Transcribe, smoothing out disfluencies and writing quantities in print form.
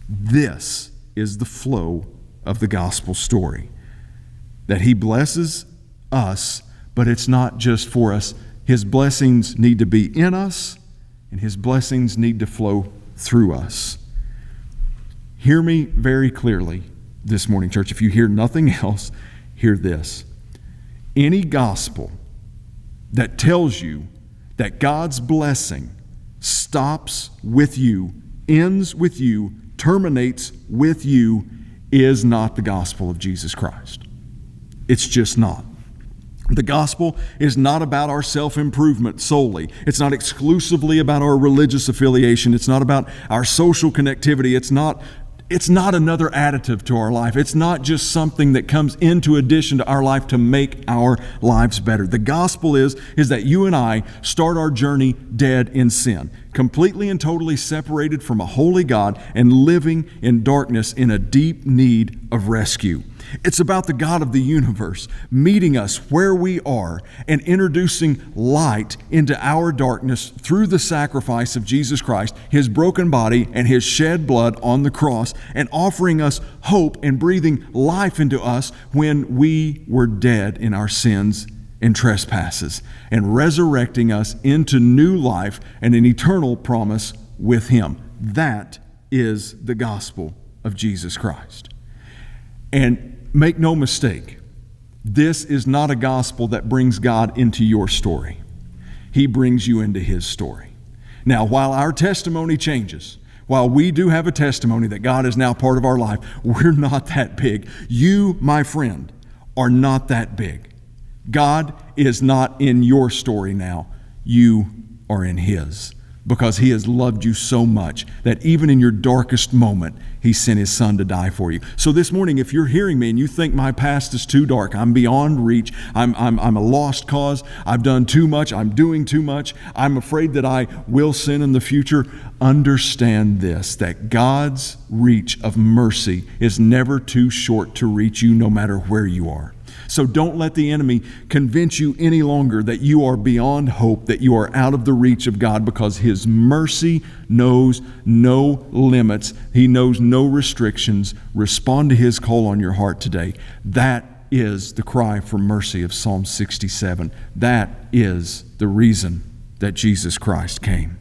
This is the flow of the gospel story. That He blesses us, but it's not just for us. His blessings need to be in us, and His blessings need to flow through us. Hear me very clearly this morning, church. If you hear nothing else, hear this. Any gospel that tells you that God's blessing stops with you, ends with you, terminates with you, is not the gospel of Jesus Christ. It's just not. The gospel is not about our self-improvement solely. It's not exclusively about our religious affiliation. It's not about our social connectivity. It's not another additive to our life. It's not just something that comes into addition to our life to make our lives better. The gospel is that you and I start our journey dead in sin, completely and totally separated from a holy God and living in darkness in a deep need of rescue. It's about the God of the universe meeting us where we are and introducing light into our darkness through the sacrifice of Jesus Christ, His broken body and His shed blood on the cross, and offering us hope and breathing life into us when we were dead in our sins and trespasses, and resurrecting us into new life and an eternal promise with Him. That is the gospel of Jesus Christ. And make no mistake, this is not a gospel that brings God into your story. He brings you into His story. Now, while our testimony changes, while we do have a testimony that God is now part of our life, we're not that big. You, my friend, are not that big. God is not in your story now. You are in His, because He has loved you so much that even in your darkest moment, He sent His Son to die for you. So this morning, if you're hearing me and you think my past is too dark, I'm beyond reach, I'm a lost cause, I've done too much, I'm doing too much, I'm afraid that I will sin in the future, understand this, that God's reach of mercy is never too short to reach you no matter where you are. So don't let the enemy convince you any longer that you are beyond hope, that you are out of the reach of God, because His mercy knows no limits. He knows no restrictions. Respond to His call on your heart today. That is the cry for mercy of Psalm 67. That is the reason that Jesus Christ came.